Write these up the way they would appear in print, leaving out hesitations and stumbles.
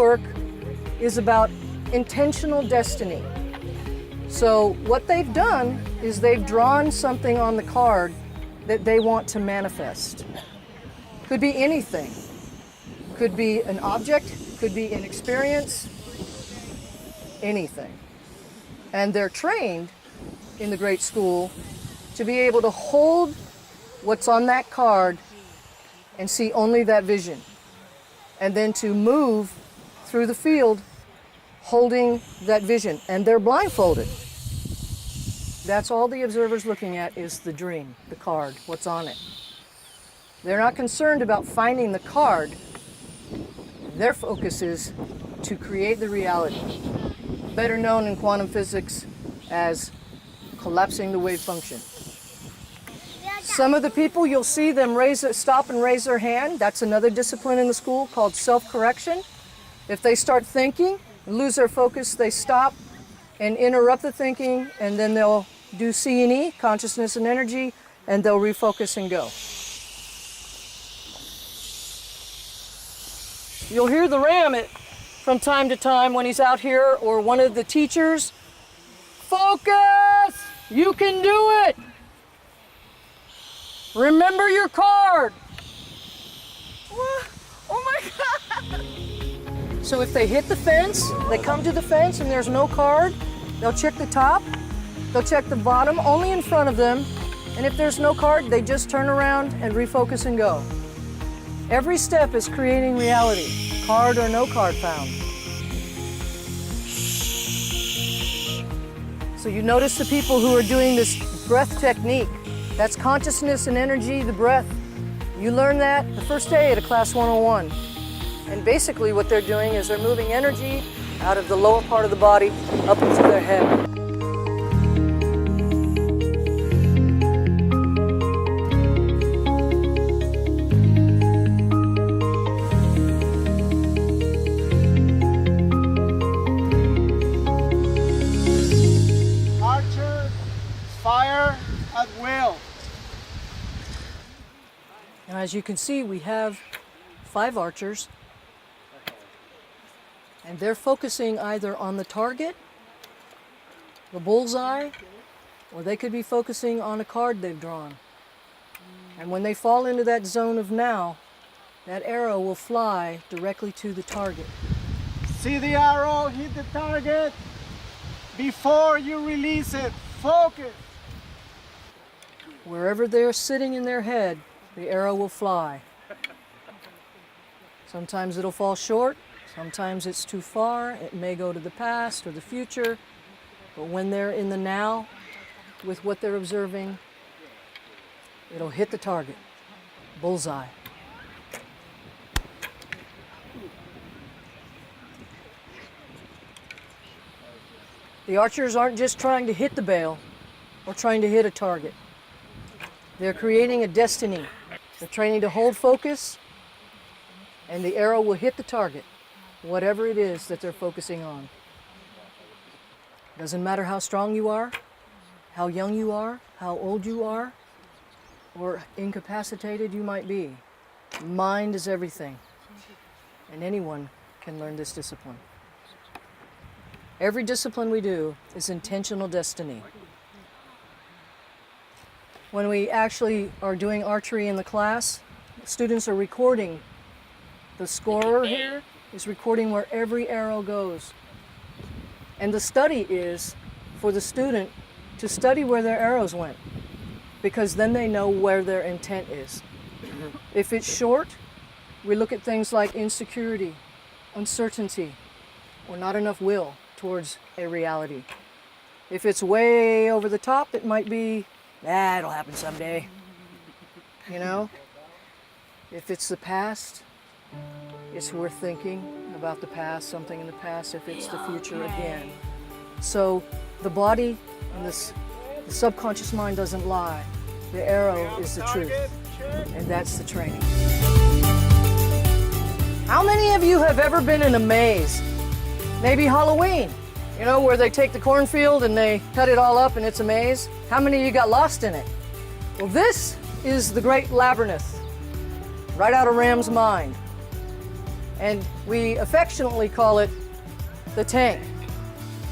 work is about intentional destiny. So what they've done is they've drawn something on the card that they want to manifest. Could be anything. Could be an object, could be an experience, anything. And they're trained in the great school to be able to hold what's on that card and see only that vision. And then to move through the field holding that vision. And they're blindfolded. That's all the observer's looking at is the dream, the card, what's on it. They're not concerned about finding the card. Their focus is to create the reality, better known in quantum physics as collapsing the wave function. Some of the people, you'll see them stop and raise their hand. That's another discipline in the school called self-correction. If they start thinking, lose their focus, they stop and interrupt the thinking, and then they'll do C&E, consciousness and energy, and they'll refocus and go. You'll hear the ram from time to time when he's out here, or one of the teachers. Focus! You can do it! Remember your card! What? Oh my God! So if they hit the fence, they come to the fence and there's no card, they'll check the top, they'll check the bottom, only in front of them, and if there's no card, they just turn around and refocus and go. Every step is creating reality, card or no card found. So you notice the people who are doing this breath technique. That's consciousness and energy, the breath. You learn that the first day at a class 101. And basically what they're doing is they're moving energy out of the lower part of the body up into their head. Archers fire at will. Now, as you can see, we have 5 archers, and they're focusing either on the target, the bullseye, or they could be focusing on a card they've drawn. And when they fall into that zone of now, that arrow will fly directly to the target. See the arrow hit the target before you release it. Focus. Wherever they're sitting in their head, the arrow will fly. Sometimes it'll fall short, sometimes it's too far, it may go to the past or the future, but when they're in the now with what they're observing, it'll hit the target, bullseye. The archers aren't just trying to hit the bail or trying to hit a target. They're creating a destiny. They're training to hold focus, and the arrow will hit the target, whatever it is that they're focusing on. Doesn't matter how strong you are, how young you are, how old you are, or incapacitated you might be. Mind is everything, and anyone can learn this discipline. Every discipline we do is intentional destiny. When we actually are doing archery in the class, students are recording. The scorer here is recording where every arrow goes. And the study is for the student to study where their arrows went, because then they know where their intent is. If it's short, we look at things like insecurity, uncertainty, or not enough will towards a reality. If it's way over the top, it might be, it'll happen someday. You know? If it's the past, it's worth thinking about the past, something in the past, if it's the future again. So the body and the subconscious mind doesn't lie. The arrow is the truth, and that's the training. How many of you have ever been in a maze? Maybe Halloween, you know, where they take the cornfield and they cut it all up and it's a maze. How many of you got lost in it? Well, this is the great labyrinth, right out of Ram's mind. and we affectionately call it the tank.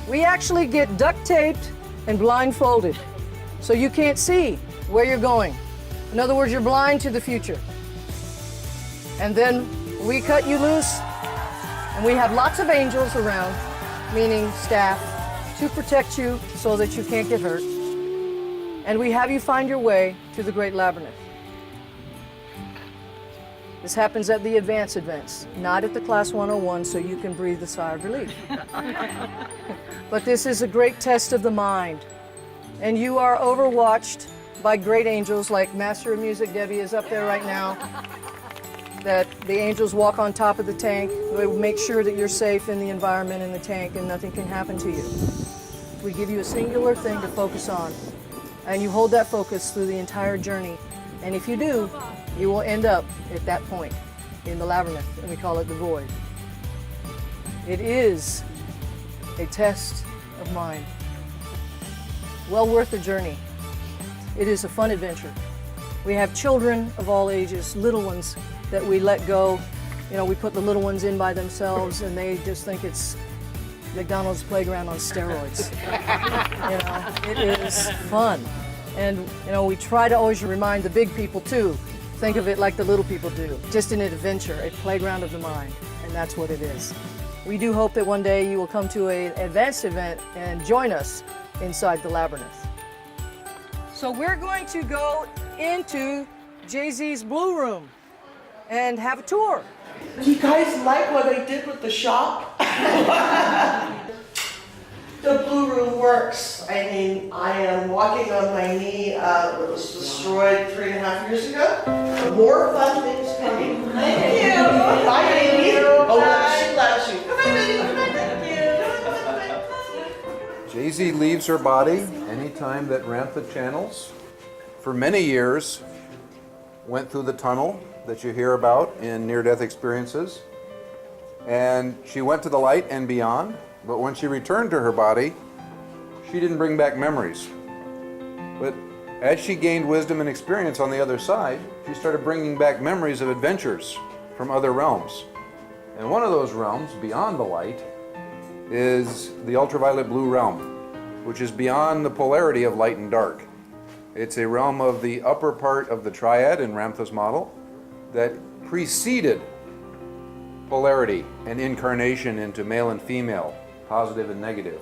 We actually get duct taped and blindfolded, so you can't see where you're going. In other words, you're blind to the future. And then we cut you loose, and we have lots of angels around, meaning staff, to protect you so that you can't get hurt. And we have you find your way to the Great Labyrinth. This happens at the advanced events, not at the Class 101, so you can breathe a sigh of relief. But this is a great test of the mind. And you are overwatched by great angels like Master of Music Debbie is up there right now. That the angels walk on top of the tank. They will make sure that you're safe in the environment in the tank and nothing can happen to you. We give you a singular thing to focus on. And you hold that focus through the entire journey. And if you do, you will end up at that point in the labyrinth, and we call it the void. It is a test of mind. Well worth the journey. It is a fun adventure. We have children of all ages, little ones that we let go. You know, we put the little ones in by themselves and they just think it's McDonald's playground on steroids. You know, it is fun. And, you know, we try to always remind the big people too, think of it like the little people do, just an adventure, a playground of the mind, and that's what it is. We do hope that one day you will come to an advanced event and join us inside the labyrinth. So we're going to go into Jay-Z's Blue Room and have a tour. Do you guys like what I did with the shop? The Blue Room works. I mean, I am walking on my knee that was destroyed 3.5 years ago. More fun things coming. Thank you. Bye, baby. Oh, she loves you. Come on, baby. Come on. Thank you. Jay-Z leaves her body anytime that Ramtha channels. For many years, went through the tunnel that you hear about in near-death experiences. And she went to the light and beyond. But when she returned to her body, she didn't bring back memories. But as she gained wisdom and experience on the other side, she started bringing back memories of adventures from other realms. And one of those realms, beyond the light, is the ultraviolet blue realm, which is beyond the polarity of light and dark. It's a realm of the upper part of the triad in Ramtha's model that preceded polarity and incarnation into male and female, positive and negative.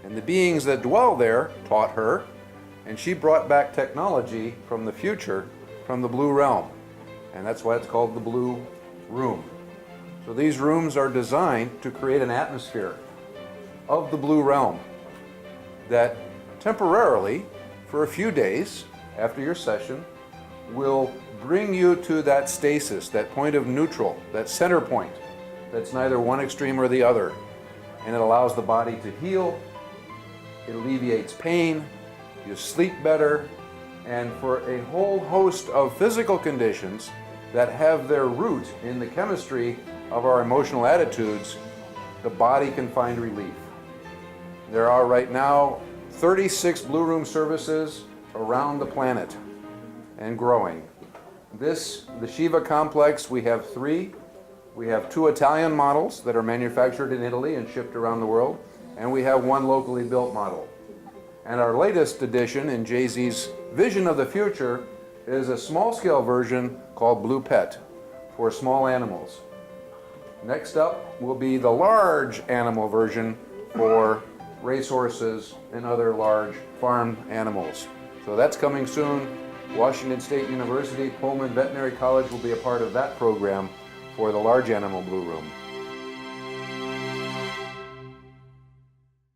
And the beings that dwell there taught her, and she brought back technology from the future, from the blue realm. And that's why it's called the Blue Room. So these rooms are designed to create an atmosphere of the blue realm that temporarily, for a few days after your session, will bring you to that stasis, that point of neutral, that center point that's neither one extreme or the other. And it allows the body to heal, it alleviates pain, you sleep better, and for a whole host of physical conditions that have their root in the chemistry of our emotional attitudes, the body can find relief. There are right now 36 Blue Room services around the planet and growing. The Shiva complex, we have 3. We have 2 Italian models that are manufactured in Italy and shipped around the world, and we have 1 locally built model. And our latest addition in Jay-Z's vision of the future is a small-scale version called Blue Pet for small animals. Next up will be the large animal version for racehorses and other large farm animals. So that's coming soon. Washington State University, Pullman Veterinary College will be a part of that program for the large animal Blue Room.